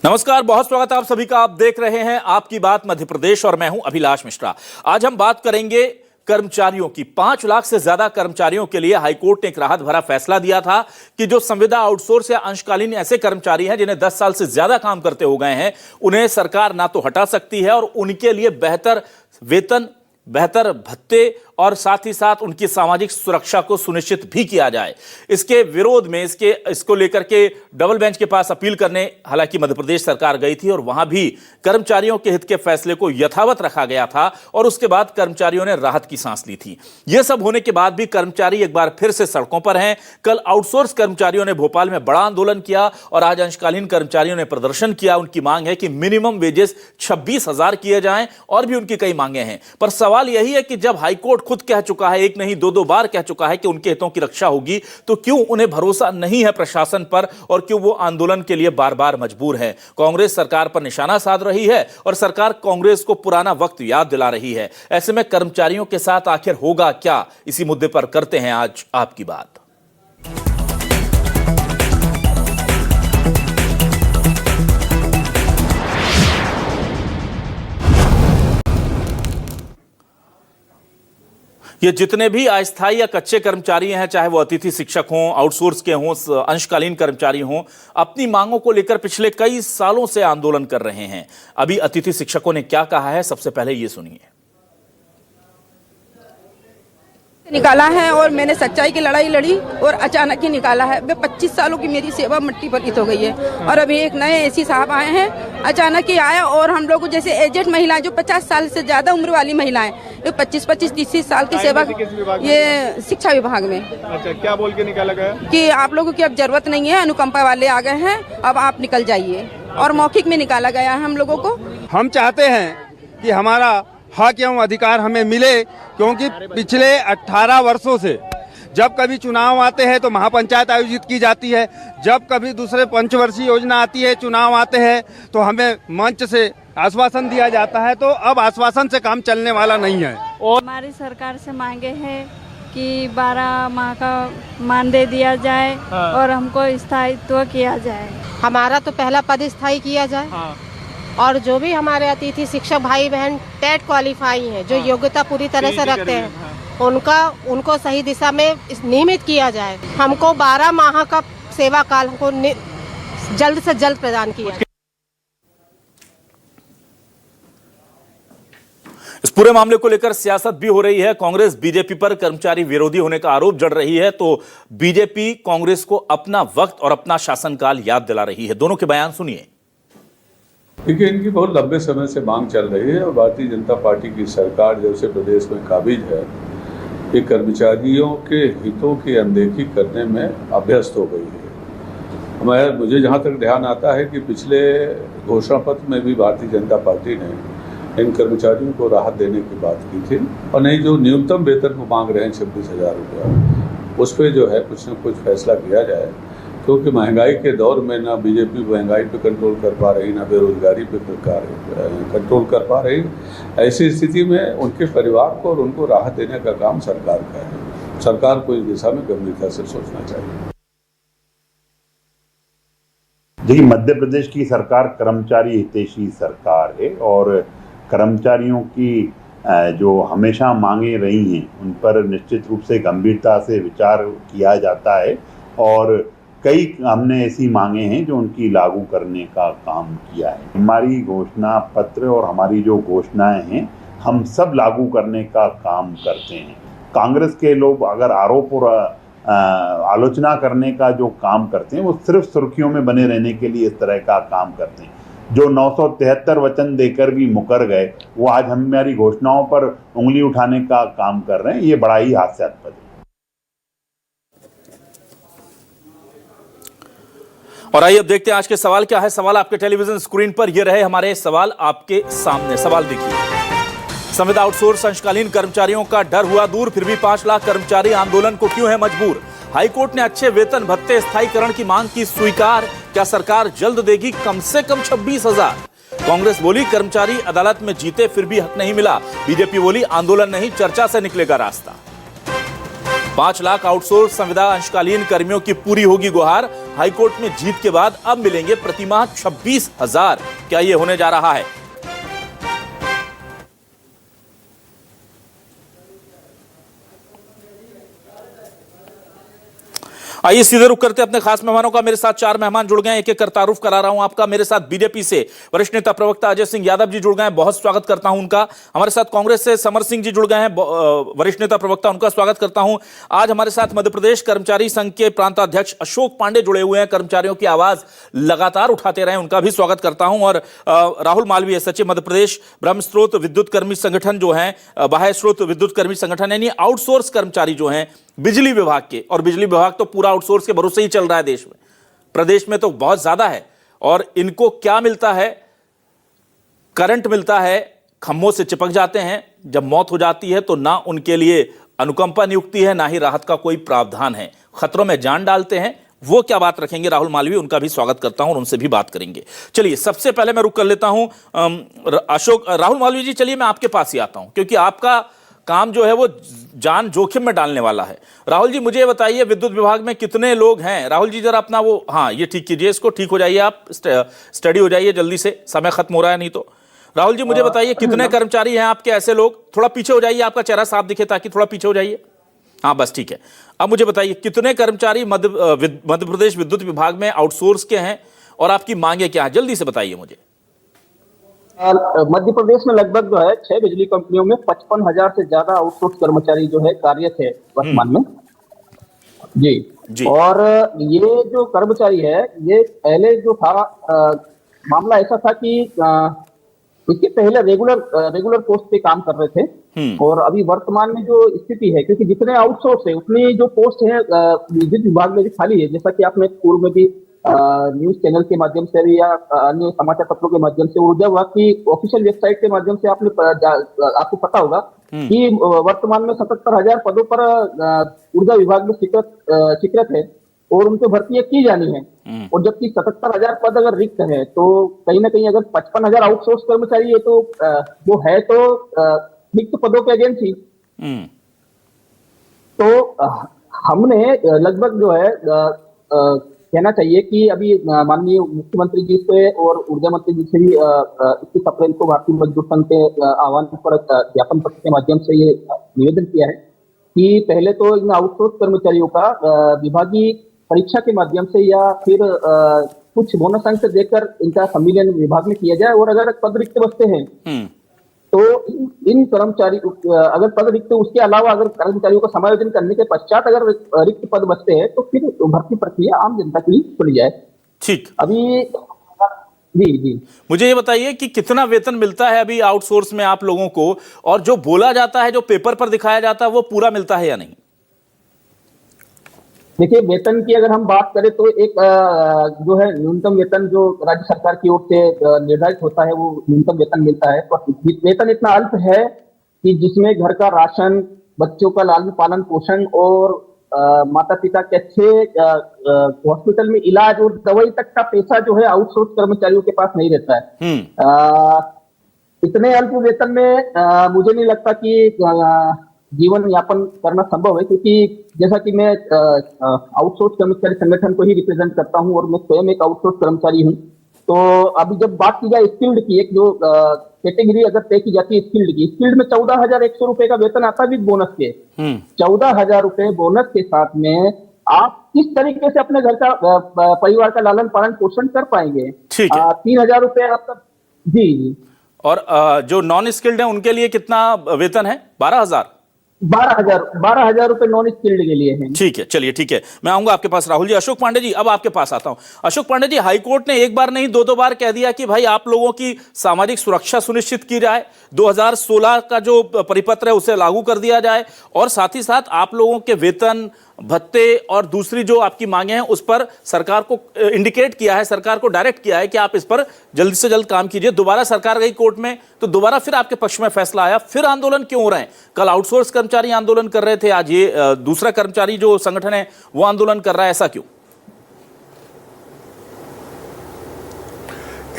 नमस्कार, बहुत स्वागत है आप सभी का। आप देख रहे हैं आपकी बात मध्य प्रदेश और मैं हूं अभिलाष मिश्रा। आज हम बात करेंगे कर्मचारियों की। 5 लाख से ज्यादा कर्मचारियों के लिए हाईकोर्ट ने एक राहत भरा फैसला दिया था कि जो संविदा आउटसोर्स या अंशकालीन ऐसे कर्मचारी हैं जिन्हें 10 साल से ज्यादा काम करते हो गए हैं, उन्हें सरकार ना तो हटा सकती है और उनके लिए बेहतर वेतन, बेहतर भत्ते और साथ ही साथ उनकी सामाजिक सुरक्षा को सुनिश्चित भी किया जाए। इसके विरोध में इसको लेकर के डबल बेंच के पास अपील करने हालांकि मध्य प्रदेश सरकार गई थी और वहां भी कर्मचारियों के हित के फैसले को यथावत रखा गया था और उसके बाद कर्मचारियों ने राहत की सांस ली थी। यह सब होने के बाद भी कर्मचारी एक बार फिर से सड़कों पर हैं। कल आउटसोर्स कर्मचारियों ने भोपाल में बड़ा आंदोलन किया और आज अंशकालीन कर्मचारियों ने प्रदर्शन किया। उनकी मांग है कि मिनिमम वेजेस 26,000 किए जाएं और भी उनकी कई मांगे हैं। पर सवाल यही है कि जब हाईकोर्ट खुद कह चुका है, एक नहीं दो बार कह चुका है कि उनके हितों की रक्षा होगी, तो क्यों उन्हें भरोसा नहीं है प्रशासन पर और क्यों वो आंदोलन के लिए बार बार मजबूर है? कांग्रेस सरकार पर निशाना साध रही है और सरकार कांग्रेस को पुराना वक्त याद दिला रही है। ऐसे में कर्मचारियों के साथ आखिर होगा क्या? इसी मुद्दे पर करते हैं आज आपकी बात। ये जितने भी अस्थायी या कच्चे कर्मचारी हैं, चाहे वो अतिथि शिक्षक हों, आउटसोर्स के हों, अंशकालीन कर्मचारी हों, अपनी मांगों को लेकर पिछले कई सालों से आंदोलन कर रहे हैं। अभी अतिथि शिक्षकों ने क्या कहा है, सबसे पहले ये सुनिए। निकाला है और मैंने सच्चाई की लड़ाई लड़ी और अचानक ही निकाला है। 25 सालों की मेरी सेवा मिट्टी पलीत हो गई है और अभी एक नए एसी साहब आए हैं, अचानक ही आया और हम लोग जैसे एजेड महिलाएं जो 50 साल से ज्यादा उम्र वाली महिलाएं, जो 25-25, 30 साल की सेवा, ये शिक्षा विभाग में। अच्छा, क्या बोल के निकाला गया? कि आप लोगों की अब जरूरत नहीं है, अनुकंपा वाले आ गए हैं, अब आप निकल जाइए। और मौखिक में निकाला गया है हम लोगों को। हम चाहते हैं कि हमारा हक एवं अधिकार हमें मिले, क्योंकि पिछले 18 वर्षों से जब कभी चुनाव आते हैं तो महापंचायत आयोजित की जाती है, जब कभी दूसरे पंचवर्षीय योजना आती है, चुनाव आते हैं तो हमें मंच से आश्वासन दिया जाता है, तो अब आश्वासन से काम चलने वाला नहीं है। और हमारी सरकार से मांगे हैं कि 12 माह का मानदेय दिया जाए और हमको स्थायित्व किया जाए। हमारा तो पहला पद स्थायी किया जाए और जो भी हमारे अतिथि शिक्षक भाई बहन टेट क्वालिफाई हैं, जो योग्यता पूरी तरह से रखते हैं, उनको सही दिशा में नियमित किया जाए। हमको 12 माह का सेवा काल हमको जल्द से जल्द प्रदान किया जाए। इस पूरे मामले को लेकर सियासत भी हो रही है। कांग्रेस बीजेपी पर कर्मचारी विरोधी होने का आरोप जड़ रही है, तो बीजेपी कांग्रेस को अपना वक्त और अपना शासनकाल याद दिला रही है। दोनों के बयान सुनिए। देखिए, इनकी बहुत लंबे समय से मांग चल रही है और भारतीय जनता पार्टी की सरकार जब से प्रदेश में काबिज है, ये कर्मचारियों के हितों की अनदेखी करने में अभ्यस्त हो गई है। मुझे जहाँ तक ध्यान आता है कि पिछले घोषणा पत्र में भी भारतीय जनता पार्टी ने इन कर्मचारियों को राहत देने की बात की थी और नहीं जो न्यूनतम वेतन को मांग रहे हैं 26,000 रुपया, उस पर जो है कुछ न कुछ फैसला किया जाए, क्योंकि महंगाई के दौर में ना बीजेपी महंगाई पे कंट्रोल कर पा रही, ना बेरोजगारी पे कंट्रोल कर पा रही। ऐसी स्थिति में उनके परिवार को और उनको राहत देने का काम सरकार का है। सरकार को इस दिशा में गंभीरता से सोचना चाहिए। देखिए, मध्य प्रदेश की सरकार कर्मचारी हितैषी सरकार है और कर्मचारियों की जो हमेशा मांगे रही हैं उन पर निश्चित रूप से गंभीरता से विचार किया जाता है और कई हमने ऐसी मांगे हैं जो उनकी लागू करने का काम किया है। हमारी घोषणा पत्र और हमारी जो घोषणाएं हैं हम सब लागू करने का काम करते हैं। कांग्रेस के लोग अगर आरोप और आलोचना करने का जो काम करते हैं वो सिर्फ सुर्खियों में बने रहने के लिए इस तरह का काम करते हैं। जो 973 वचन देकर भी मुकर गए, वो आज हमारी घोषणाओं पर उंगली उठाने का काम कर रहे हैं। ये बड़ा ही हास्यास्पद है। और आइए अब देखते हैं आज के सवाल क्या है। सवाल आपके टेलीविजन स्क्रीन पर ये रहे हमारे सवाल आपके सामने। सवाल देखिए। संविदा आउटसोर्स अंशकालीन कर्मचारियों का डर हुआ दूर, फिर भी 5 लाख कर्मचारी आंदोलन को क्यों है मजबूर? हाईकोर्ट ने अच्छे वेतन भत्ते स्थायीकरण की मांग की स्वीकार, क्या सरकार जल्द देगी कम से कम 26,000? कांग्रेस बोली कर्मचारी अदालत में जीते फिर भी हक नहीं मिला। बीजेपी बोली आंदोलन नहीं, चर्चा से निकलेगा रास्ता। 5 लाख आउटसोर्स संविदा अंशकालीन कर्मियों की पूरी होगी गुहार। हाईकोर्ट में जीत के बाद अब मिलेंगे प्रतिमाह 26,000। क्या यह होने जा रहा है? आइए सीधे रुक करते अपने खास मेहमानों का। मेरे साथ 4 मेहमान जुड़ गए हैं, एक-एक कर तारुफ करा रहा हूं आपका। मेरे साथ बीजेपी से वरिष्ठ नेता प्रवक्ता अजय सिंह यादव जी जुड़ गए हैं, बहुत स्वागत करता हूं उनका। हमारे साथ कांग्रेस से समर सिंह जी जुड़ गए हैं, वरिष्ठ नेता प्रवक्ता, उनका स्वागत करता हूं। आज हमारे साथ मध्य प्रदेश कर्मचारी संघ के प्रांताध्यक्ष अशोक पांडे जुड़े हुए हैं, कर्मचारियों की आवाज लगातार उठाते रहे, उनका भी स्वागत करता हूं। और राहुल मालवीय, सचिव मध्य प्रदेश ब्रह्म स्रोत विद्युत कर्मी संगठन जो है, बाह्य स्रोत विद्युत कर्मी संगठन, यानी आउटसोर्स कर्मचारी जो हैं बिजली विभाग के, और बिजली विभाग तो पूरा आउटसोर्स के भरोसे ही चल रहा है देश में, प्रदेश में तो बहुत ज्यादा है। और इनको क्या मिलता है? करंट मिलता है, खंभों से चिपक जाते हैं, जब मौत हो जाती है तो ना उनके लिए अनुकंपा नियुक्ति है, ना ही राहत का कोई प्रावधान है, खतरों में जान डालते हैं। वो क्या बात रखेंगे राहुल मालवीय, उनका भी स्वागत करता हूं और उनसे भी बात करेंगे। चलिए सबसे पहले मैं रुक कर लेता हूं राहुल मालवीय जी, चलिए मैं आपके पास ही आता हूं, क्योंकि आपका काम जो है वो जान जोखिम में डालने वाला है। राहुल जी, मुझे ये बताइए, विद्युत विभाग में कितने लोग हैं? राहुल जी जरा अपना वो, हाँ ये ठीक कीजिए, इसको ठीक हो जाइए, आप स्टडी हो जाइए जल्दी से, समय खत्म हो रहा है नहीं तो। राहुल जी मुझे बताइए, कितने कर्मचारी हैं आपके ऐसे लोग? थोड़ा पीछे हो जाइए, आपका चेहरा साफ दिखे, ताकि थोड़ा पीछे हो जाइए। हाँ बस ठीक है। अब मुझे बताइए, कितने कर्मचारी मध्य प्रदेश विद्युत विभाग में आउटसोर्स के हैं और आपकी मांगे क्या है? जल्दी से बताइए मुझे। मध्य प्रदेश में लगभग जो है 6 बिजली कंपनियों में 55,000 से ज्यादा आउटसोर्स कर्मचारी जो है कार्यरत है वर्तमान में। जी। और ये जो कर्मचारी है, ये पहले जो था मामला ऐसा था कि इसके पहले रेगुलर पोस्ट पे काम कर रहे थे, और अभी वर्तमान में जो स्थिति है, क्योंकि जितने आउटसोर्स है उतनी जो पोस्ट है विद्युत विभाग में भी खाली है। जैसा कि आपने पूर्व में भी न्यूज चैनल के माध्यम से भी या अन्य समाचार पत्रों के माध्यम से, ऊर्जा विभाग की ऑफिशियल वेबसाइट के माध्यम से आपको पता होगा कि वर्तमान में 77,000 पदों पर ऊर्जा विभाग में स्वीकृत है और उनको भर्तियां की जानी है। और जबकि 77,000 पद अगर रिक्त है, तो कहीं ना कहीं अगर 55,000 आउटसोर्स कर्मचारी है, तो वो है तो रिक्त पदों के अगेंस्ट ही। तो हमने लगभग जो है कहना चाहिए कि अभी माननीय मुख्यमंत्री जी से और ऊर्जा मंत्री जी से भी 21 अप्रैल को भारतीय मजदूर संघ के आह्वान पर ज्ञापन पत्र के माध्यम से ये निवेदन किया है कि पहले तो इन आउटसोर्स कर्मचारियों का विभागीय परीक्षा के माध्यम से या फिर कुछ बोनस अंक देकर इनका संविलियन विभाग में किया जाए, और अगर पद रिक्त बचते हैं तो इन कर्मचारी, अगर पद रिक्त, उसके अलावा अगर कर्मचारियों का समायोजन करने के पश्चात अगर रिक्त पद बचते हैं तो फिर भर्ती प्रक्रिया आम जनता के लिए खुली जाए। ठीक। अभी जी मुझे ये बताइए कि कितना वेतन मिलता है अभी आउटसोर्स में आप लोगों को, और जो बोला जाता है, जो पेपर पर दिखाया जाता है, वो पूरा मिलता है या नहीं? देखिए, वेतन की अगर हम बात करें तो एक जो है न्यूनतम वेतन जो राज्य सरकार की ओर से निर्धारित होता है, वो न्यूनतम वेतन मिलता है। तो वेतन इतना अल्प है कि जिसमें घर का राशन, बच्चों का लालन पालन पोषण और माता पिता के अच्छे हॉस्पिटल में इलाज और दवाई तक का पैसा जो है आउटसोर्स कर्मचारियों के पास नहीं रहता है। इतने अल्प वेतन में मुझे नहीं लगता कि जीवन यापन करना संभव है, क्योंकि जैसा कि मैं आउटसोर्स कर्मचारी संगठन को ही रिप्रेजेंट करता हूं और मैं स्वयं एक आउटसोर्स कर्मचारी हूं। तो अभी जब बात की जाए स्किल्ड की, एक जो कैटेगरी अगर तय की जाती है स्किल्ड में 14,100 रुपए का वेतन आता है विद बोनस के। 14,000 रुपए बोनस के साथ में आप किस तरीके से अपने घर का परिवार का लालन पालन पोषण कर पाएंगे? 3,000 रुपए आपका। जी। और जो नॉन स्किल्ड है उनके लिए कितना वेतन है? 12,000 रुपए नॉन स्किल्ड के लिए हैं। ठीक है, चलिए ठीक है, मैं आऊंगा आपके पास राहुल जी। अशोक पांडे जी, अब आपके पास आता हूं। अशोक पांडे जी, हाईकोर्ट ने एक बार नहीं 2 बार कह दिया कि भाई आप लोगों की सामाजिक सुरक्षा सुनिश्चित की जाए, 2016 का जो परिपत्र है उसे लागू कर दिया जाए, और साथ ही साथ आप लोगों के वेतन, भत्ते और दूसरी जो आपकी मांगे हैं उस पर सरकार को इंडिकेट किया है, सरकार को डायरेक्ट किया है कि आप इस पर जल्द से जल्द काम कीजिए। दोबारा सरकार गई कोर्ट में तो दोबारा फिर आपके पक्ष में फैसला आया, फिर आंदोलन क्यों हो रहे हैं? कल आउटसोर्स कर्मचारी आंदोलन कर रहे थे, आज ये दूसरा कर्मचारी जो संगठन है वो आंदोलन कर रहा है, ऐसा क्यों?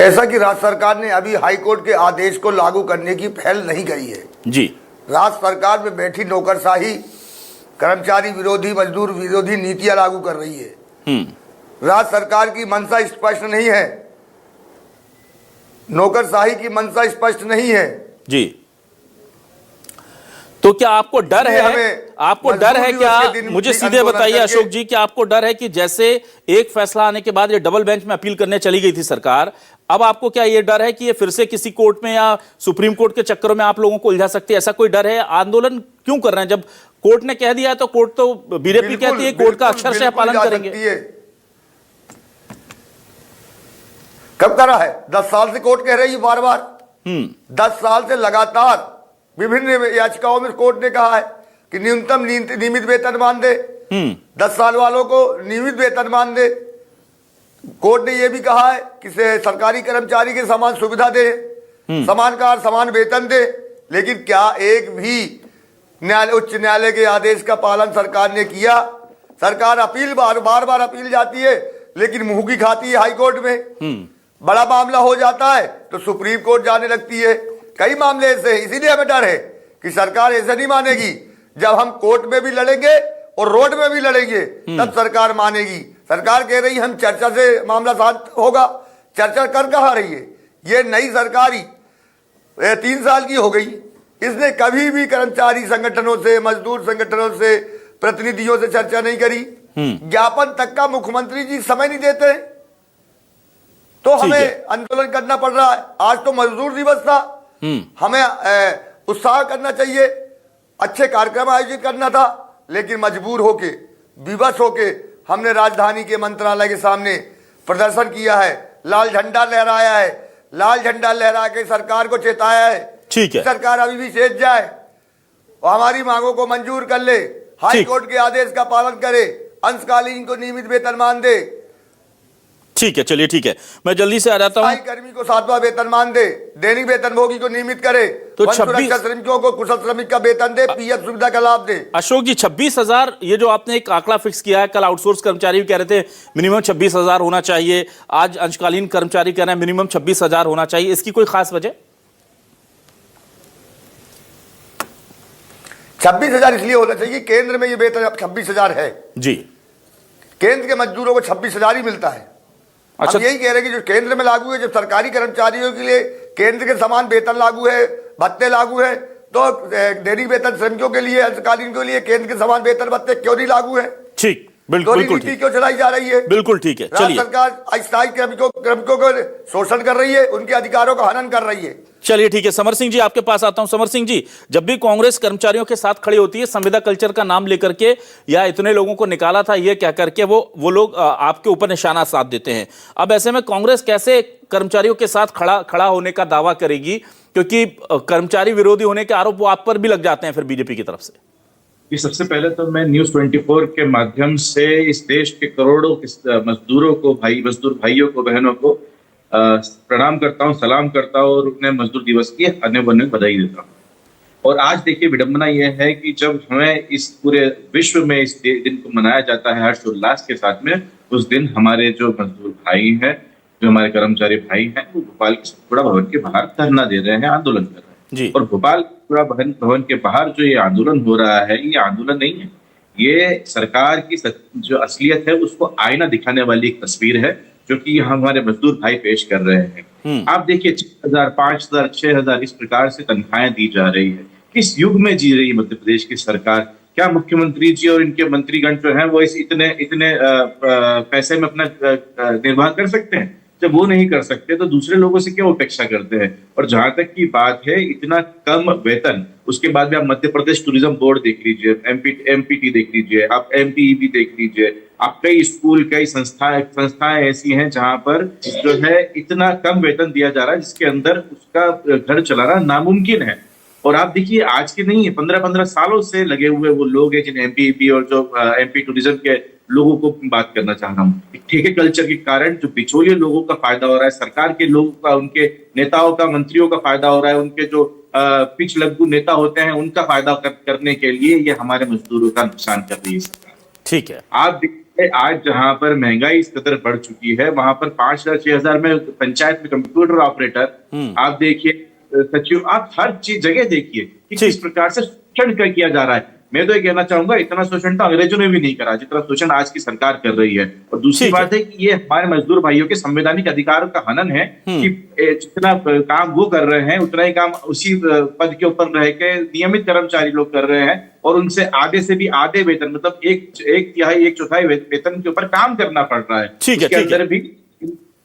ऐसा कि राज्य सरकार ने अभी हाईकोर्ट के आदेश को लागू करने की पहल नहीं करी है। जी। राज्य सरकार में बैठी नौकरशाही कर्मचारी विरोधी, मजदूर विरोधी नीतियां लागू कर रही है। राज्य सरकार की मंशा स्पष्ट नहीं है, नौकरशाही की मंशा स्पष्ट नहीं है जी। तो क्या आपको डर है, क्या, मुझे सीधे बताइए अशोक जी, क्या आपको डर है कि जैसे एक फैसला आने के बाद ये डबल बेंच में अपील करने चली गई थी सरकार, अब आपको क्या ये डर है कि ये फिर से किसी कोर्ट में या सुप्रीम कोर्ट के चक्करों में आप लोगों को उलझा सकती है? ऐसा कोई डर है? आंदोलन क्यों कर रहे हैं? जब कोर्ट ने कह दिया है तो कोर्ट तो बीजेपी कहती है कोर्ट का अक्षरशः पालन करेंगे। कब करा है? 10 साल से कोर्ट कह रही है बार बार, 10 साल से लगातार विभिन्न याचिकाओं में कोर्ट ने कहा है कि न्यूनतम नियमित वेतन मान दे, 10 साल वालों को नियमित वेतन मान दे। कोर्ट ने यह भी कहा है कि सरकारी कर्मचारी के समान सुविधा दे, समान कार्य समान वेतन दे, लेकिन क्या एक भी उच्च न्यायालय के आदेश का पालन सरकार ने किया? सरकार अपील बार बार अपील जाती है, लेकिन मुंह की खाती है हाई कोर्ट में। बड़ा मामला हो जाता है तो सुप्रीम कोर्ट जाने लगती है। कई मामले ऐसे हैं, इसीलिए हमें डर है कि सरकार ऐसे नहीं मानेगी। जब हम कोर्ट में भी लड़ेंगे और रोड में भी लड़ेंगे तब सरकार मानेगी। सरकार कह रही हम चर्चा से मामला शांत होगा, चर्चा कर कहाँ रही है? ये नई सरकार ही 3 साल की हो गई, इसने कभी भी कर्मचारी संगठनों से, मजदूर संगठनों से, प्रतिनिधियों से चर्चा नहीं करी। ज्ञापन तक का मुख्यमंत्री जी समय नहीं देते, तो हमें आंदोलन करना पड़ रहा है। आज तो मजदूर दिवस था, हमें उत्साह करना चाहिए, अच्छे कार्यक्रम आयोजित करना था, लेकिन मजबूर होके, विवश होके हमने राजधानी के मंत्रालय के सामने प्रदर्शन किया है, लाल झंडा लहराया है, लाल झंडा लहरा के सरकार को चेताया है। ठीक है, सरकार अभी भी चेत जाए और हमारी मांगों को मंजूर कर ले, हाई कोर्ट के आदेश का पालन करे, अंशकालीन को नियमित वेतन मान दे। ठीक है, चलिए ठीक है, मैं जल्दी से आ जाता हूं। कर्मी को 7वां वेतन मान दे, दैनिक वेतनभोगी को नियमित करे, तो 26 श्रमिकों को कुशल श्रमिक का वेतन दे, पीएफ सुविधा का लाभ दे। अशोक जी, 26,000 ये जो आपने एक आंकड़ा फिक्स किया है, कल आउटसोर्स कर्मचारी भी कह रहे थे मिनिमम 26,000 होना चाहिए, आज अंशकालीन कर्मचारी कह रहे हैं मिनिमम 26,000 होना चाहिए, इसकी कोई खास वजह? 26,000 इसलिए होना चाहिए, केंद्र में ये वेतन 26,000 है जी, केंद्र के मजदूरों को 26,000 ही मिलता है। अच्छा, हम यही कह रहे हैं कि जो केंद्र में लागू है, जब सरकारी कर्मचारियों के लिए केंद्र के समान वेतन लागू है, भत्ते लागू है, तो दैनिक वेतन श्रमिकों के लिए, अंशकालीन के लिए केंद्र के समान वेतन भत्ते क्यों नहीं लागू है? ठीक, बिल्कुल नीति क्यों चलाई जा रही है? बिल्कुल ठीक है, चलिए। सरकार अस्थायी श्रमिकों को शोषण कर रही है, उनके अधिकारों का हनन कर रही है। चलिए ठीक है, समर सिंह जी आपके पास आता हूं। समर सिंह जी, जब भी कांग्रेस कर्मचारियों के साथ खड़ी होती है संविदा कल्चर का नाम लेकर के, या इतने लोगों को निकाला था ये कह करके, वो लोग आपके ऊपर निशाना साध देते हैं। अब ऐसे में कांग्रेस कैसे कर्मचारियों के साथ खड़ा होने का दावा करेगी, क्योंकि कर्मचारी विरोधी होने के आरोप वो आप पर भी लग जाते हैं फिर बीजेपी की तरफ से? सबसे पहले तो मैं न्यूज 24 के माध्यम से इस देश के करोड़ों मजदूरों को, मजदूर भाइयों को, बहनों को प्रणाम करता हूं, सलाम करता हूं और उन्हें मजदूर दिवस की अन्य बधाई देता हूं। और आज देखिए विडंबना यह है कि जब हमें इस पूरे विश्व में इस दिन को मनाया जाता है हर्षोल्लास के साथ में, उस दिन हमारे जो मजदूर भाई हैं, जो हमारे कर्मचारी भाई हैं, वो भोपाल के सतपुड़ा भवन के बाहर धरना दे रहे हैं, आंदोलन कर रहे हैं जी। और भोपाल सतपुड़ा भवन के बाहर जो ये आंदोलन हो रहा है, ये आंदोलन नहीं है, ये सरकार की जो असलियत है उसको आईना दिखाने वाली एक तस्वीर है, जो कि हमारे मजदूर भाई पेश कर रहे हैं। आप देखिए 6,000, 5,000, 6,000 इस प्रकार से तनख्वाहें दी जा रही है। किस युग में जी रही है मध्य प्रदेश की सरकार? क्या मुख्यमंत्री जी और इनके मंत्रीगण जो हैं वो इस इतने पैसे में अपना निर्वाह कर सकते हैं? जब वो नहीं कर सकते तो दूसरे लोगों से क्यों अपेक्षा करते हैं? और जहां तक की बात है इतना कम वेतन, उसके बाद भी आप मध्य प्रदेश टूरिज्म बोर्ड देख लीजिए, एमपीटी देख लीजिए, आप एमपीईबी देख लीजिए, आप कई स्कूल, कई संस्थाएं ऐसी हैं जहां पर जो है इतना कम वेतन दिया जा रहा है, जिसके अंदर उसका घर चलाना नामुमकिन है। और आप देखिए आज के नहीं है, 15-15 सालों से लगे हुए वो लोग हैं जिन एमपीईबी और जो एमपी टूरिज्म के लोगों को बात करना चाह रहा हूँ। ठेके कल्चर के कारण जो बिचौलिए लोगों का फायदा हो रहा है, सरकार के लोगों का, उनके नेताओं का, मंत्रियों का फायदा हो रहा है, उनके जो पिछ लग्गू नेता होते हैं उनका फायदा करने के लिए ये हमारे मजदूरों का नुकसान कर रही है सरकार। ठीक है, आप देखिए आज जहां पर महंगाई इस कदर बढ़ चुकी है, वहां पर 5,000, 6,000 में पंचायत में कंप्यूटर ऑपरेटर, आप देखिए सचिव, आप हर चीज जगह देखिए कि किस प्रकार से शोषण किया जा रहा है। मैं तो ये कहना चाहूंगा इतना शोषण तो अंग्रेजों ने भी नहीं करा जितना शोषण आज की सरकार कर रही है। और दूसरी बात है कि ये हमारे मजदूर भाइयों के संवैधानिक अधिकारों का हनन है कि जितना काम वो कर रहे हैं उतना ही काम उसी पद के ऊपर रह के नियमित कर्मचारी लोग कर रहे हैं और उनसे आधे से भी आधे वेतन मतलब एक तिहाई एक चौथाई वेतन के ऊपर काम करना पड़ रहा है।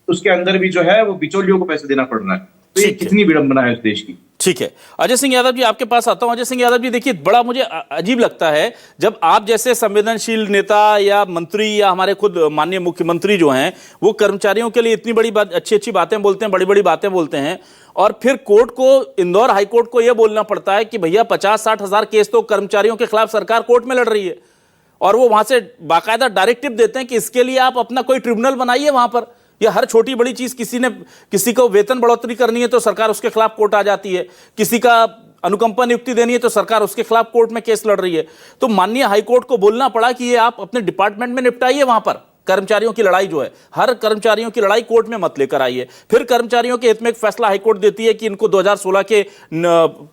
उसके अंदर भी जो है वो बिचौलियों को पैसे देना पड़ रहा है। तो ये कितनी विडंबना है इस देश की। ठीक है, अजय सिंह यादव जी आपके पास आता हूं। अजय सिंह यादव जी, देखिए बड़ा मुझे अजीब लगता है जब आप जैसे संवेदनशील नेता या मंत्री या हमारे खुद माननीय मुख्यमंत्री जो हैं वो कर्मचारियों के लिए इतनी बड़ी बात अच्छी बातें बोलते हैं, बड़ी बड़ी बातें बोलते हैं, और फिर कोर्ट को, इंदौर हाईकोर्ट को यह बोलना पड़ता है कि भैया 50-60 हजार केस तो कर्मचारियों के खिलाफ सरकार कोर्ट में लड़ रही है, और वो वहां से बाकायदा डायरेक्टिव देते हैं कि इसके लिए आप अपना कोई ट्रिब्यूनल बनाइए वहां पर। या हर छोटी बड़ी चीज किसी को वेतन बढ़ोतरी करनी है तो सरकार उसके खिलाफ कोर्ट आ जाती है, किसी का अनुकंपा नियुक्ति देनी है तो सरकार उसके खिलाफ कोर्ट में केस लड़ रही है। तो माननीय हाईकोर्ट को बोलना पड़ा कि ये आप अपने डिपार्टमेंट में निपटाइए, वहां पर कर्मचारियों की लड़ाई जो है, हर कर्मचारियों की लड़ाई कोर्ट में मत लेकर आइए। फिर कर्मचारियों के हित में एक फैसला हाईकोर्ट देती है कि इनको 2016 के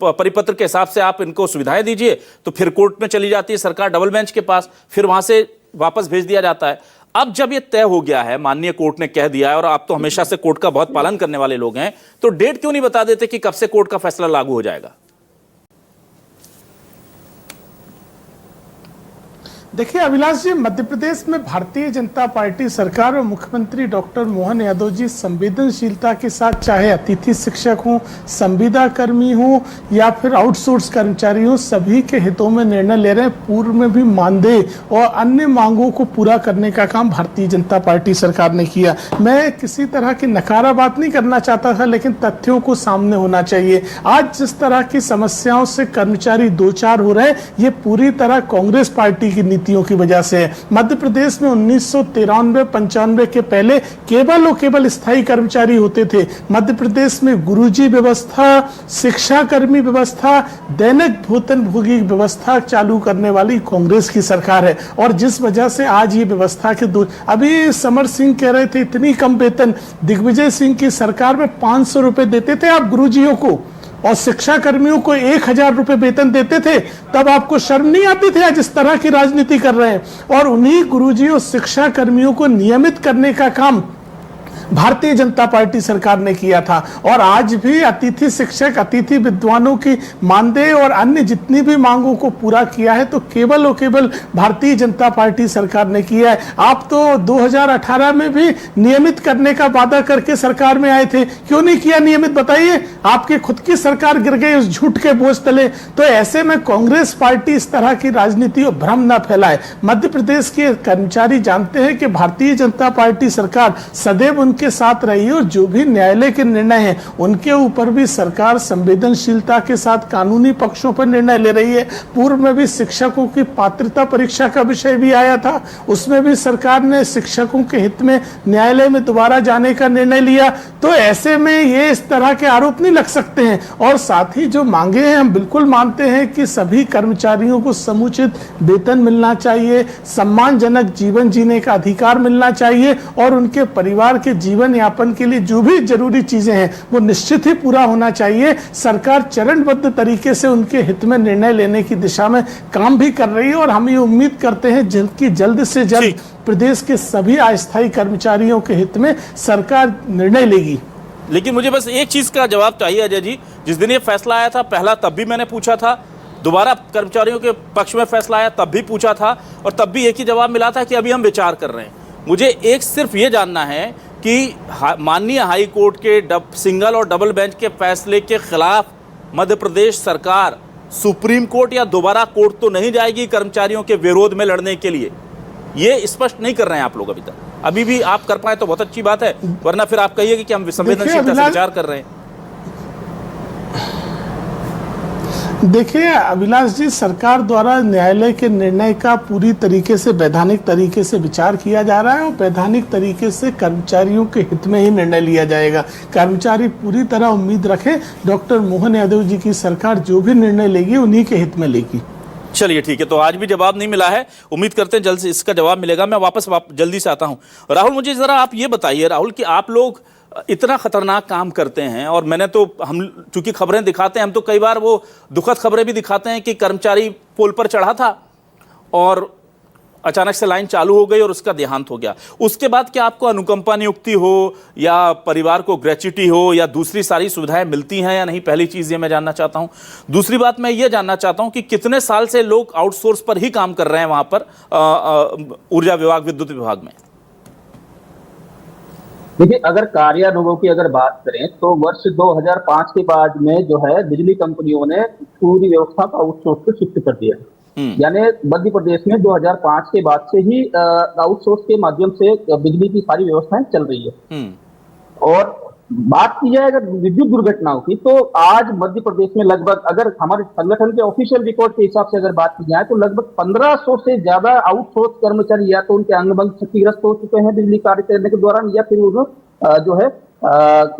परिपत्र के हिसाब से आप इनको सुविधाएं दीजिए, तो फिर कोर्ट में चली जाती है सरकार डबल बेंच के पास, फिर वहां से वापस भेज दिया जाता है। अब जब ये तय हो गया है, माननीय कोर्ट ने कह दिया है, और आप तो हमेशा से कोर्ट का बहुत पालन करने वाले लोग हैं, तो डेट क्यों नहीं बता देते कि कब से कोर्ट का फैसला लागू हो जाएगा? देखिए अभिलाष जी, मध्य प्रदेश में भारतीय जनता पार्टी सरकार और मुख्यमंत्री डॉक्टर मोहन यादव जी संवेदनशीलता के साथ, चाहे अतिथि शिक्षक हों, संविदा कर्मी हों या फिर आउटसोर्स कर्मचारी हों, सभी के हितों में निर्णय ले रहे हैं। पूर्व में भी मानदेय और अन्य मांगों को पूरा करने का काम भारतीय जनता पार्टी सरकार ने किया। मैं किसी तरह की नकारा बात नहीं करना चाहता था, लेकिन तथ्यों को सामने होना चाहिए। आज जिस तरह की समस्याओं से कर्मचारी दो चार हो रहे हैं, ये पूरी तरह कांग्रेस पार्टी की की वजह से। मध्य प्रदेश में 1993-95 के पहले केवल और केवल स्थायी कर्मचारी होते थे। मध्य प्रदेश में गुरुजी व्यवस्था, शिक्षा कर्मी व्यवस्था, दैनिक भोजन भोगी व्यवस्था चालू करने वाली कांग्रेस की सरकार है, और जिस वजह से आज ये व्यवस्था के अभी समर सिंह कह रहे थे इतनी कम वेतन, दिग्विजय सिंह की सरकार में 500 रुपए देते थे आप गुरुजियों को, और शिक्षा कर्मियों को 1000 रुपए वेतन देते थे, तब आपको शर्म नहीं आती थी आज इस तरह की राजनीति कर रहे हैं। और उन्हीं गुरुजी और शिक्षा कर्मियों को नियमित करने का काम भारतीय जनता पार्टी सरकार ने किया था। और आज भी अतिथि शिक्षक, अतिथि विद्वानों की मानदेय और अन्य जितनी भी मांगों को पूरा किया है तो केवल और केवल भारतीय जनता पार्टी सरकार ने किया है। आप तो 2018 में भी नियमित करने का वादा करके सरकार में आए थे, क्यों नहीं किया नियमित बताइए? आपकी खुद की सरकार गिर गई उस झूठ के बोझ तले। तो ऐसे में कांग्रेस पार्टी इस तरह की राजनीति और भ्रम न फैलाए। मध्य प्रदेश के कर्मचारी जानते हैं कि भारतीय जनता पार्टी सरकार सदैव उनके साथ रही, और जो भी न्यायालय के निर्णय हैं उनके ऊपर भी सरकार संवेदनशीलता के साथ कानूनी पक्षों पर निर्णय ले रही है। पूर्व में भी शिक्षकों की पात्रता परीक्षा का विषय भी आया था, उसमें भी सरकार ने शिक्षकों के हित में न्यायालय में दोबारा जाने का निर्णय लिया। तो ऐसे में ये इस तरह के आरोप नहीं लग सकते हैं। और साथ ही जो मांगे हैं, हम बिल्कुल मानते हैं कि सभी कर्मचारियों को समुचित वेतन मिलना चाहिए, सम्मानजनक जीवन जीने का अधिकार मिलना चाहिए, और उनके परिवार के जीवन यापन के लिए जो भी जरूरी चीजें हैं वो निश्चित ही पूरा होना चाहिए। सरकार चरणबद्ध तरीके से उनके हित में निर्णय लेने की दिशा में काम भी कर रही है, और हम ये उम्मीद करते हैं जल्द से जल्द प्रदेश के सभी अस्थायी कर्मचारियों के हित में सरकार निर्णय लेगी। लेकिन मुझे बस एक चीज का जवाब चाहिए अजय जी, जिस दिन ये फैसला आया था पहला तब भी मैंने पूछा था, दोबारा कर्मचारियों के पक्ष में फैसला आया तब भी पूछा था, और तब भी एक ही जवाब मिला था कि अभी हम विचार कर रहे हैं। मुझे एक सिर्फ ये जानना है कि माननीय हाई कोर्ट के सिंगल और डबल बेंच के फैसले के खिलाफ मध्य प्रदेश सरकार सुप्रीम कोर्ट या दोबारा कोर्ट तो नहीं जाएगी कर्मचारियों के विरोध में लड़ने के लिए? ये स्पष्ट नहीं कर रहे हैं आप लोग अभी तक। अभी भी आप कर पाए तो बहुत अच्छी बात है, वरना फिर आप कहिए कि हम संवेदनशीलता से विचार कर रहे हैं। देखिए अभिलाष जी, सरकार द्वारा न्यायालय के निर्णय का पूरी तरीके से वैधानिक तरीके से विचार किया जा रहा है, और वैधानिक तरीके से कर्मचारियों के हित में ही निर्णय लिया जाएगा। कर्मचारी पूरी तरह उम्मीद रखें, डॉक्टर मोहन यादव जी की सरकार जो भी निर्णय लेगी उन्हीं के हित में लेगी। चलिए ठीक है, तो आज भी जवाब नहीं मिला है, उम्मीद करते हैं जल्द से इसका जवाब मिलेगा। मैं वापस जल्दी से आता हूं। राहुल, मुझे जरा आप ये बताइए राहुल कि आप लोग इतना खतरनाक काम करते हैं। और मैंने तो, हम चूंकि खबरें दिखाते हैं, हम तो कई बार वो दुखद खबरें भी दिखाते हैं कि कर्मचारी पोल पर चढ़ा था और अचानक से लाइन चालू हो गई और उसका देहांत हो गया। उसके बाद क्या आपको अनुकंपा नियुक्ति हो या परिवार को ग्रेच्युटी हो या दूसरी सारी सुविधाएं मिलती हैं या नहीं, पहली चीज ये मैं जानना चाहता हूं। दूसरी बात मैं ये जानना चाहता हूं कि कितने साल से लोग आउटसोर्स पर ही काम कर रहे हैं वहां पर ऊर्जा विभाग, विद्युत विभाग में? देखिए, अगर कार्यानुभव की अगर बात करें तो वर्ष 2005 के बाद में जो है बिजली कंपनियों ने पूरी व्यवस्था को आउटसोर्स पे शिफ्ट कर दिया। यानी मध्य प्रदेश में 2005 के बाद से ही आउटसोर्स के माध्यम से बिजली की सारी व्यवस्थाएं चल रही है। और बात की जाए अगर विद्युत दुर्घटनाओं की, तो आज मध्य प्रदेश में लगभग, अगर हमारे संगठन के ऑफिशियल रिकॉर्ड के हिसाब से अगर बात की जाए तो लगभग 1500 से ज्यादा आउटसोर्स कर्मचारी या तो उनके अंग क्षतिग्रस्त हो चुके हैं बिजली कार्य करने के दौरान, या फिर वो जो है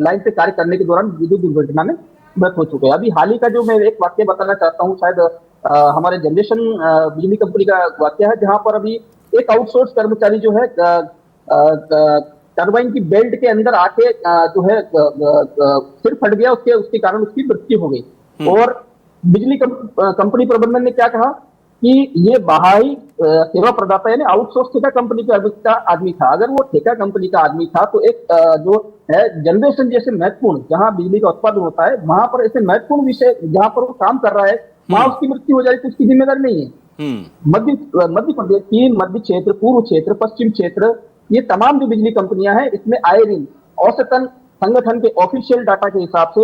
लाइन पे कार्य करने के दौरान विद्युत दुर्घटना में मृत हो चुके हैं। अभी हाल ही का जो मैं एक वाक्य बताना चाहता हूँ, शायद हमारे जनरेशन बिजली कंपनी का वाक्य है, जहां पर अभी एक आउटसोर्स कर्मचारी जो है टरबाइन की बेल्ट के अंदर आके जो है सिर फट गया, उसके कारण उसकी मृत्यु हो गई। और बिजली कंपनी प्रबंधन ने क्या कहा कि ये बाहरी सेवा प्रदाता यानी आउटसोर्स ठेका कंपनी का आदमी था। अगर वो ठेका कंपनी का आदमी था तो एक जो है जनरेशन जैसे महत्वपूर्ण, जहां बिजली का उत्पादन होता है, वहां पर ऐसे महत्वपूर्ण विषय जहां पर वो काम कर रहा है, वहां उसकी मृत्यु हो जाए तो उसकी जिम्मेदारी नहीं है। मध्य प्रदेश की मध्य क्षेत्र, पूर्व क्षेत्र, पश्चिम क्षेत्र, ये तमाम जो बिजली कंपनियां हैं, इसमें आए दिन औसतन संगठन के ऑफिशियल डाटा के हिसाब से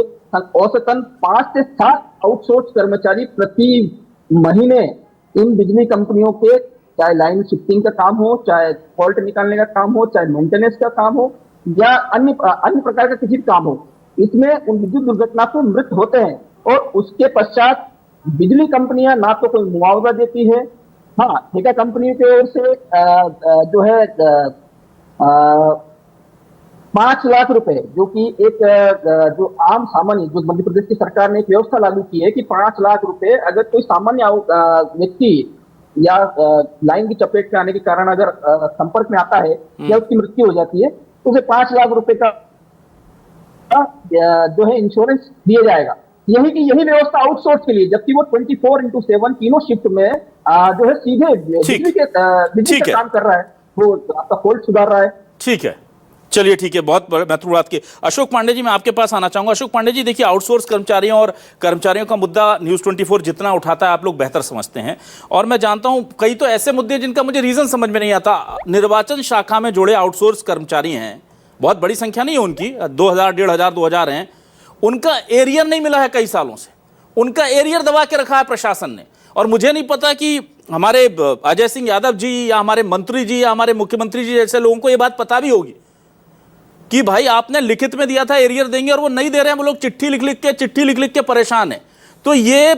औसतन 5 से 7 आउटसोर्स कर्मचारी प्रति महीने इन बिजली कंपनियों के, चाहे लाइन शिफ्टिंग का काम हो, चाहे फॉल्ट निकालने का काम हो, चाहे मेंटेनेंस का काम हो, या अन्य प्रकार का किसी काम हो, इसमें उन विद्युत दुर्घटना से मृत होते हैं। और उसके पश्चात बिजली कंपनियां ना तो कोई मुआवजा देती है, हाँ, ठेका कंपनियों की ओर से जो है 5 लाख रुपए, जो कि एक जो आम सामान्य, जो मध्य प्रदेश की सरकार ने एक व्यवस्था लागू की है कि 5 लाख रुपए अगर कोई सामान्य व्यक्ति या लाइन की चपेट में आने के कारण अगर संपर्क में आता है या उसकी मृत्यु हो जाती है तो उसे 5 लाख रुपए का जो है इंश्योरेंस दिया जाएगा। यही व्यवस्था आउटसोर्स के लिए, जबकि वो 24/7 तीनों शिफ्ट में जो है सीधे बिजली के काम कर रहा है, वो आपका फॉल्ट सुधार रहा है। ठीक है, चलिए ठीक है, बहुत महत्वपूर्ण बात की। अशोक पांडे जी, मैं आपके पास आना चाहूंगा। अशोक पांडे जी, देखिए, आउटसोर्स कर्मचारियों और कर्मचारियों का मुद्दा न्यूज़ 24 जितना उठाता है आप लोग बेहतर समझते हैं, और मैं जानता हूं कई तो ऐसे मुद्दे जिनका मुझे रीजन समझ में नहीं आता। निर्वाचन शाखा में जुड़े आउटसोर्स कर्मचारी हैं, बहुत बड़ी संख्या नहीं है उनकी, 2000, 1500, 2000 हैं। उनका एरियर नहीं मिला है कई सालों से, उनका एरियर दबा के रखा है प्रशासन ने। और मुझे नहीं पता कि हमारे अजय सिंह यादव जी या हमारे मंत्री जी या हमारे मुख्यमंत्री जी जैसे लोगों को ये बात पता भी होगी कि भाई आपने लिखित में दिया था एरियर देंगे और वो नहीं दे रहे हैं। वो लोग चिट्ठी लिख लिख के परेशान है। तो ये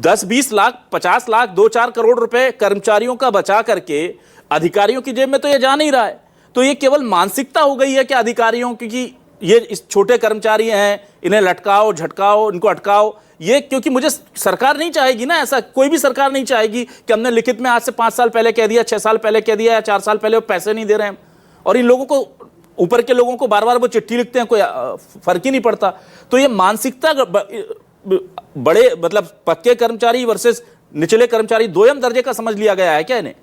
10-20 लाख, 50 लाख, 2-4 करोड़ रुपए कर्मचारियों का बचा करके अधिकारियों की जेब में तो ये जा नहीं रहा है। तो ये केवल मानसिकता हो गई है कि अधिकारियों की, ये इस छोटे कर्मचारी हैं, इन्हें लटकाओ, झटकाओ, इनको अटकाओ, ये क्योंकि मुझे सरकार नहीं चाहेगी ना, ऐसा कोई भी सरकार नहीं चाहेगी कि हमने लिखित में आज से 5 साल पहले कह दिया, 6 साल पहले कह दिया या 4 साल पहले वो पैसे नहीं दे रहे हैं, और इन लोगों को, ऊपर के लोगों को बार बार वो चिट्ठी लिखते हैं, कोई फर्क ही नहीं पड़ता। तो ये मानसिकता बड़े, मतलब पक्के कर्मचारी वर्सेस निचले कर्मचारी, दोयम दर्जे का समझ लिया गया है क्या इन्हें?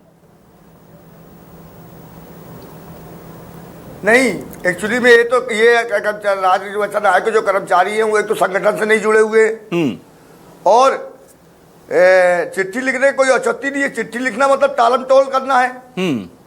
नहीं, एक्चुअली में ये राज्य आयोग के जो कर्मचारी हैं वो एक तो संगठन से नहीं जुड़े हुए, और चिट्ठी लिखने कोई औचित्य नहीं है। चिट्ठी लिखना मतलब टालम टोल करना है।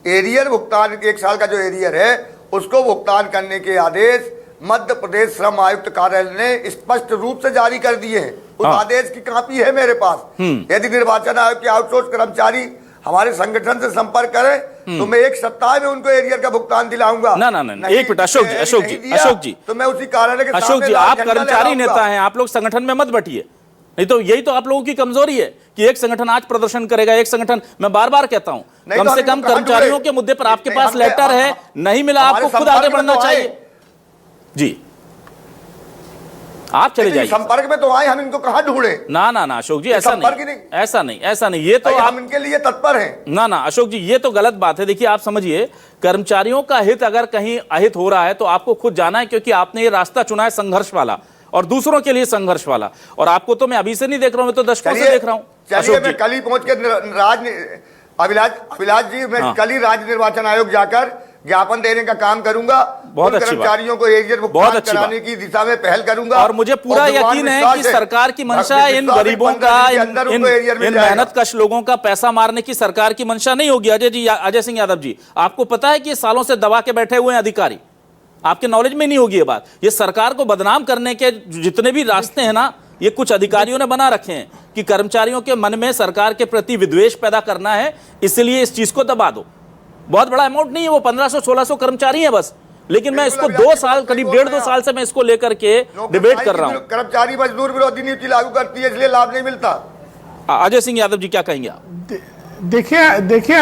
एरियर भुगतान, 1 साल का जो एरियर है उसको भुगतान करने के आदेश मध्य प्रदेश श्रम आयुक्त कार्यालय ने स्पष्ट रूप से जारी कर दिए हैं। उस आदेश की कॉपी है मेरे पास। यदि निर्वाचन आयोग के आउटसोर्स कर्मचारी हमारे संगठन से संपर्क करें तो मैं 1 सप्ताह में उनको एरियर का भुगतान दिलाऊंगा। ना, एक मिनट अशोक जी, तो मैं उसी कार्यालय के अशोक जी, आप कर्मचारी नेता हैं, आप लोग संगठन में मत बटिए। नहीं तो यही तो आप लोगों की कमजोरी है कि एक संगठन आज प्रदर्शन करेगा, एक संगठन, मैं बार बार कहता हूं, कम से कम कर्मचारियों के मुद्दे पर आपके पास लेटर है, नहीं मिला, आपको खुद आगे बढ़ना चाहिए। जी आप चले जाइए। संपर्क में तो आए, हम इनको कहाँ ढूंढे? ना ना ना अशोक जी, ऐसा नहीं, ये तो हम इनके लिए तत्पर हैं। ना ना अशोक जी, ये तो गलत बात है। देखिए आप समझिए, कर्मचारियों का हित अगर कहीं अहित हो रहा है तो आपको खुद जाना है, क्योंकि आपने ये रास्ता चुना है संघर्ष वाला और दूसरों के लिए संघर्ष वाला। और आपको तो मैं अभी से नहीं देख रहा हूं, मैं तो दशकों से देख रहा हूं। चलिए मैं कल ही पहुंच के अभिलाष जी, मैं कल ही राज्य निर्वाचन आयोग जाकर ज्ञापन देने का काम करूंगा। बहुत अच्छी बात। कर्मचारियों को एरियर भुगतान कराने की दिशा में पहल करूंगा। और मुझे पूरा यकीन है कि सरकार की मंशा इन गरीबों का, इन मेहनत कश लोगों का पैसा मारने की सरकार की मंशा नहीं होगी। अजय सिंह यादव जी, आपको पता है कि ये सालों से दबा के बैठे हुए हैं अधिकारी, आपके नॉलेज में नहीं होगी ये बात। ये सरकार को बदनाम करने के जितने भी रास्ते हैं ना, ये कुछ अधिकारियों ने बना रखे हैं कि कर्मचारियों के मन में सरकार के प्रति विद्वेष पैदा करना है, इसलिए इस चीज को दबा दो। बहुत बड़ा अमाउंट नहीं है वो, 1500-1600 कर्मचारी हैं बस, लेकिन मैं इसको 2 साल, करीब 1.5-2 साल से मैं इसको लेकर के डिबेट कर रहा हूं। कर्मचारी मजदूर विरोधी नीति लागू करती है, इसलिए लाभ नहीं मिलता। अजय सिंह यादव जी क्या कहेंगे आप? देखिए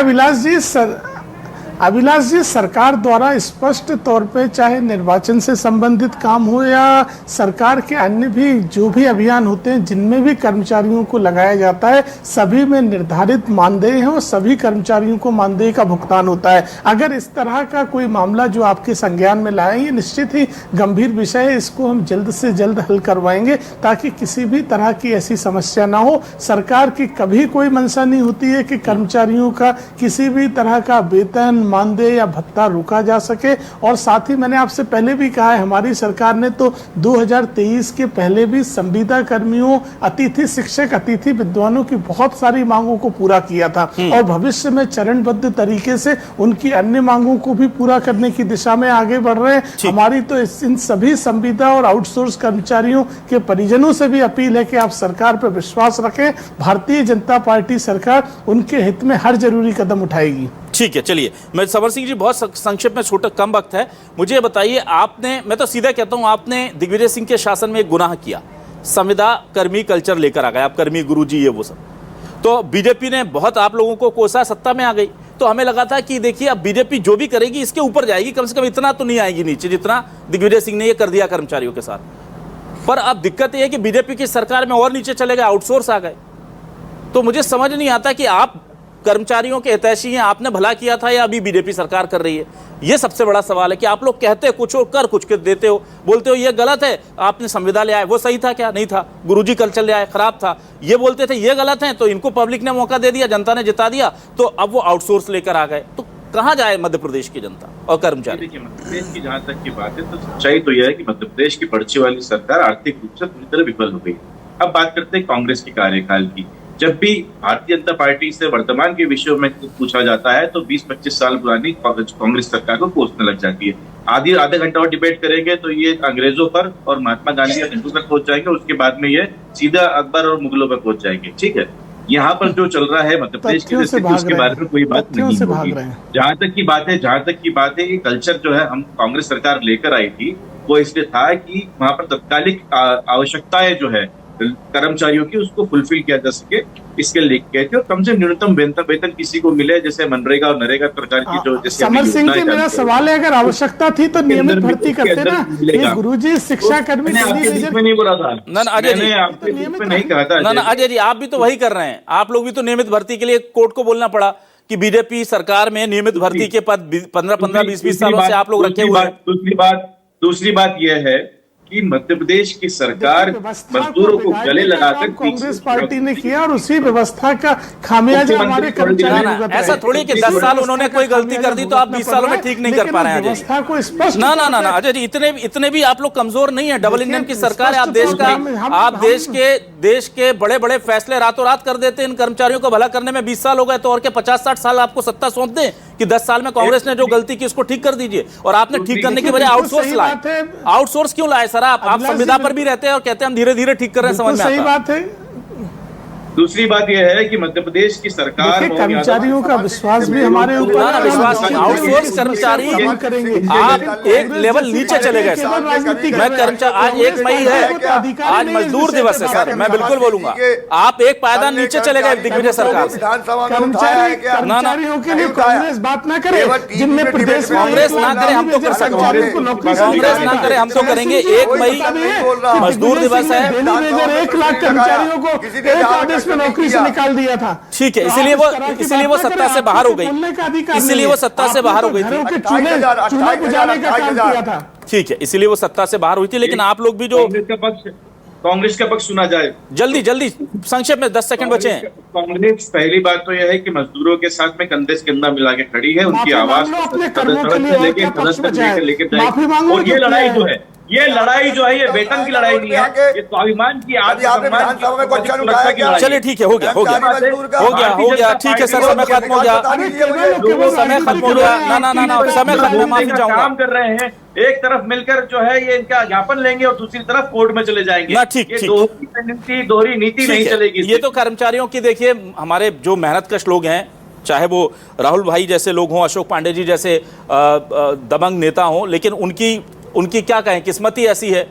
अभिलाष जी, सरकार द्वारा स्पष्ट तौर पे चाहे निर्वाचन से संबंधित काम हो या सरकार के अन्य भी जो भी अभियान होते हैं जिनमें भी कर्मचारियों को लगाया जाता है, सभी में निर्धारित मानदेय है और सभी कर्मचारियों को मानदेय का भुगतान होता है। अगर इस तरह का कोई मामला जो आपके संज्ञान में लाए, ये निश्चित ही गंभीर विषय है, इसको हम जल्द से जल्द हल करवाएंगे ताकि किसी भी तरह की ऐसी समस्या ना हो। सरकार की कभी कोई मंशा नहीं होती है कि कर्मचारियों का किसी भी तरह का वेतन, मानदेय या भत्ता रोका जा सके। और साथ ही मैंने आपसे पहले भी कहा है, हमारी सरकार ने तो 2023 के पहले भी संविदा कर्मियों, अतिथि शिक्षक, अतिथि विद्वानों की बहुत सारी मांगों को पूरा किया था और भविष्य में चरणबद्ध तरीके से उनकी अन्य मांगों को भी पूरा करने की दिशा में आगे बढ़ रहे हैं। हमारी तो इन सभी संविदा और आउटसोर्स कर्मचारियों के परिजनों से भी अपील है कि आप सरकार पर विश्वास रखें। भारतीय जनता पार्टी सरकार उनके हित में हर जरूरी कदम उठाएगी। ठीक है, चलिए मैं सबर सिंह जी, बहुत संक्षेप में, छोटा कम वक्त है, मुझे बताइए, आपने, मैं तो सीधा कहता हूं, आपने दिग्विजय सिंह के शासन में एक गुनाह किया, संविदा कर्मी कल्चर लेकर आ गए आप, कर्मी गुरुजी ये वो सब। तो बीजेपी ने बहुत आप लोगों को कोसा, सत्ता में आ गई, तो हमें लगा था कि देखिए अब बीजेपी जो भी करेगी इसके ऊपर जाएगी, कम से कम इतना तो नहीं आएगी नीचे जितना दिग्विजय सिंह ने ये कर दिया कर्मचारियों के साथ। पर अब दिक्कत यह है कि बीजेपी की सरकार में और नीचे चले गए, आउटसोर्स आ गए। तो मुझे समझ नहीं आता कि आप कर्मचारियों के हितैषी हैं, आपने भला किया था या अभी बीजेपी सरकार कर रही है? ये सबसे बड़ा सवाल है कि आप लोग कहते कुछ हो, कर कुछ देते हो, बोलते हो ये गलत है, आपने संविदा ले आए, वो सही था क्या? नहीं था। गुरुजी कल्चर ले आए, खराब था, ये बोलते थे ये गलत है, तो इनको पब्लिक ने मौका दे दिया, जनता ने जिता दिया, तो अब वो आउटसोर्स लेकर आ गए। तो कहाँ जाए मध्य प्रदेश की जनता और कर्मचारी? देखिए, मध्य प्रदेश की जहां तक की बात है, तो सच्चाई तो यह है कि मध्य प्रदेश की पर्ची वाली सरकार आर्थिक रूप से पूरी तरह विफल हो गई। अब बात करते हैं कांग्रेस के कार्यकाल की। जब भी भारतीय जनता पार्टी से वर्तमान के विषयों में पूछा जाता है तो 20-25 साल पुरानी कांग्रेस सरकार को कोसने लग जाती है। आधे घंटा और डिबेट करेंगे तो ये अंग्रेजों पर और महात्मा गांधी और नेहरू तक पहुंच जाएंगे, उसके बाद में ये सीधा अकबर और मुगलों पर पहुंच जाएंगे। ठीक है, यहाँ पर जो चल रहा है मध्य प्रदेश की स्थिति, उसके बारे में कोई बात नहीं होगी। जहां तक की बात है, ये कल्चर जो है हम कांग्रेस सरकार लेकर आई थी, वो इसलिए था कि वहां पर तत्कालिक आवश्यकताएं जो है कर्मचारियों की, उसको फुलफिल किया जा सके, इसके लिए कहते हो कम से न्यूनतम वेतन किसी को मिले, जैसे मनरेगा और नरेगा प्रकार की जो जैसे समर सिंह जी, मेरा सवाल है, अगर आवश्यकता थी तो नियमित भर्ती करते ना, ये गुरुजी शिक्षा कर्मी नहीं बोला था। ना अजय जी, नहीं कहा था। ना अजय जी, आप भी तो वही कर रहे हैं, आप लोग भी तो नियमित भर्ती के लिए कोर्ट को बोलना पड़ा कि बीजेपी सरकार में नियमित भर्ती के पद 15-15, 20-20 सालों से आप लोग रखे हुए हैं। दूसरी बात यह है कि मध्य प्रदेश की सरकार मजदूरों को गले लगाकर कांग्रेस पार्टी ने किया और उसी व्यवस्था का खामियाजा हमारे कर्मचारी। ऐसा थोड़ी कि 10 साल उन्होंने कोई गलती कर दी तो आप 20 सालों में ठीक नहीं कर पा रहे हैं व्यवस्था को स्पष्ट। ना अजय जी, इतने भी आप लोग कमजोर नहीं है। डबल इंजन की सरकार है, आप देश के बड़े बड़े फैसले रातों रात कर देते हैं। इन कर्मचारियों को भला करने में 20 साल हो गए, तो और के 50-60 साल आपको सत्ता सौंप दें कि 10 साल में कांग्रेस ने जो गलती की उसको ठीक कर दीजिए। और आपने ठीक करने की बजाय आउटसोर्स लाए। आउटसोर्स क्यों लाए सर? आप संविदा पर भी रहते हैं और कहते हैं हम धीरे धीरे ठीक कर रहे हैं, समझ में आता है। सही बात है। दूसरी बात यह है कि मध्य प्रदेश की सरकार देखिए, कर्मचारियों का विश्वास भी हमारे ऊपर ना विश्वास नहीं, आउटसोर्स कर्मचारी आप एक लेवल नीचे चले गए सर। मैं कर्मचारी, आज 1 मई है, आज मजदूर दिवस है सर, मैं बिल्कुल बोलूंगा आप एक पायदान नीचे चले गए दिग्विजय सरकार से। कर्मचारियों के लिए कांग्रेस बात ना करे, जिनमें प्रदेश में कांग्रेस ना करे हम तो कर सकते हैं, कांग्रेस ना करे हम तो करेंगे। 1 मई मजदूर दिवस है, 1 लाख कर्मचारियों को एक आदेश में नौकरी से निकाल दिया था। ठीक है, इसीलिए वो सत्ता से बाहर हो गई, इसीलिए वो सत्ता से बाहर हो गई थी। चूल्हे बुझाने का काम किया था। ठीक है, इसीलिए वो सत्ता से बाहर हुई थी। लेकिन आप लोग भी जो कांग्रेस का पक्ष सुना जाए, जल्दी संक्षेप में 10 सेकंड बचे हैं। कांग्रेस पहली बात तो यह है कि मजदूरों के साथ में कंधे से कंधा मिला के खड़ी है, उनकी आवाज लेके और ये लड़ाई जो है, ये वेतन की लड़ाई नहीं है, ये स्वाभिमान की, चलिए ठीक है, हो गया, ठीक है सर, समय खत्म हो गया, समय खत्म हो गया। ना समय खत्म, माफी चाहूंगा। काम कर रहे हैं, एक तरफ मिलकर जो है ये इनका ज्ञापन लेंगे और दूसरी तरफ कोर्ट में चले जाएंगे। दोहरी नीति नहीं चलेगी। ये तो कर्मचारियों की, देखिए हमारे जो मेहनतकश लोग हैं, चाहे वो राहुल भाई जैसे लोग हों, अशोक पांडे जी जैसे दबंग नेता हों, लेकिन उनकी क्या कहें, किस्मत ही ऐसी है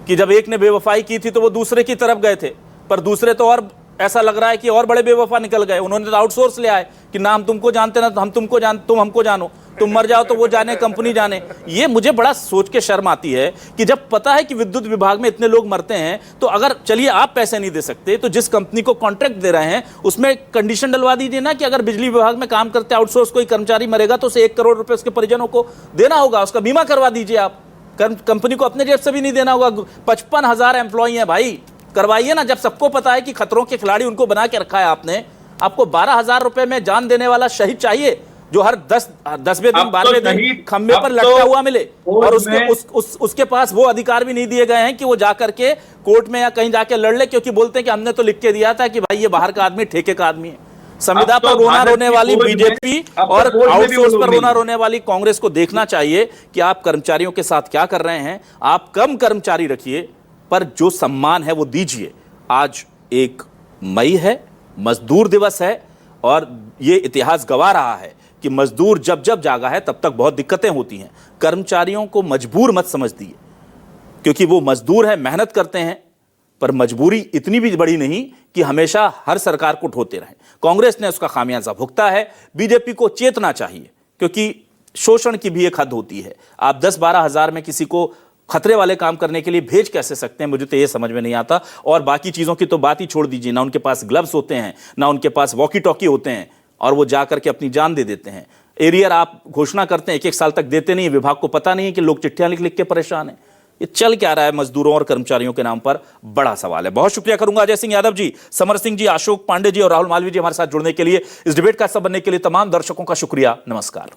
कि जब एक ने बेवफाई की थी तो वो दूसरे की तरफ गए थे, पर दूसरे तो और ऐसा लग रहा है कि और बड़े बेवफा निकल गए। उन्होंने तो आउटसोर्स ले आए कि ना हम तुमको जानते ना हम तुमको तुम हमको जानो, तुम मर जाओ तो वो जाने, कंपनी जाने। ये मुझे बड़ा सोच के शर्म आती है कि जब पता है कि विद्युत विभाग में इतने लोग मरते हैं, तो अगर चलिए आप पैसे नहीं दे सकते तो जिस कंपनी को कॉन्ट्रैक्ट दे रहे हैं उसमें कंडीशन डलवा दीजिए ना कि अगर बिजली विभाग में काम करते आउटसोर्स कोई कर्मचारी मरेगा तो उसे 1 करोड़ रुपए उसके परिजनों को देना होगा, उसका बीमा करवा दीजिए आप। कंपनी को अपने जेब से भी नहीं देना होगा। 55,000 एम्प्लॉई हैं भाई, करवाइए ना। जब सबको पता है कि खतरों के खिलाड़ी उनको बना के रखा है आपने, आपको 12,000 रुपए में जान देने वाला शहीद चाहिए जो हर 10वें दिन 12वें दिन खंबे पर लटका हुआ मिले, और उसके पास वो अधिकार भी नहीं दिए गए हैं कि वो जाकर के कोर्ट में या कहीं जाके लड़ ले, क्योंकि बोलते हैं कि हमने तो लिख के दिया था कि भाई ये बाहर का आदमी, ठेके का आदमी है। संविदा पर रोना रोने वाली बीजेपी और आउटसोर्स पर रोना रोने वाली कांग्रेस को देखना चाहिए कि आप कर्मचारियों के साथ क्या कर रहे हैं। आप कम कर्मचारी रखिए, पर जो सम्मान है वो दीजिए। आज 1 मई है, मजदूर दिवस है, और ये इतिहास गवा रहा है कि मजदूर जब जब जागा है तब तक बहुत दिक्कतें होती हैं। कर्मचारियों को मजबूर मत समझ दिए, क्योंकि वो मजदूर है, मेहनत करते हैं, पर मजबूरी इतनी भी बड़ी नहीं कि हमेशा हर सरकार को ढोते रहें। कांग्रेस ने उसका खामियाजा भुगता है। बीजेपी को चेतना चाहिए, क्योंकि शोषण की भी एक हद होती है। आप 10-12 हजार में किसी को खतरे वाले काम करने के लिए भेज कैसे सकते हैं, मुझे तो ये समझ में नहीं आता। और बाकी चीजों की तो बात ही छोड़ दीजिए, ना उनके पास ग्लव्स होते हैं, ना उनके पास वॉकी टॉकी होते हैं, और वो जाकर के अपनी जान दे देते हैं। एरियर आप घोषणा करते हैं, 1-1 साल तक देते नहीं, विभाग को पता नहीं है कि लोग चिट्ठियां लिख लिख के परेशान हैं। ये चल क्या रहा है मजदूरों और कर्मचारियों के नाम पर, बड़ा सवाल है। बहुत शुक्रिया करूंगा अजय सिंह यादव जी, समर सिंह जी, अशोक पांडे जी और राहुल मालवीय जी हमारे साथ जुड़ने के लिए, इस डिबेट का हिस्सा बनने के लिए तमाम दर्शकों का शुक्रिया। नमस्कार।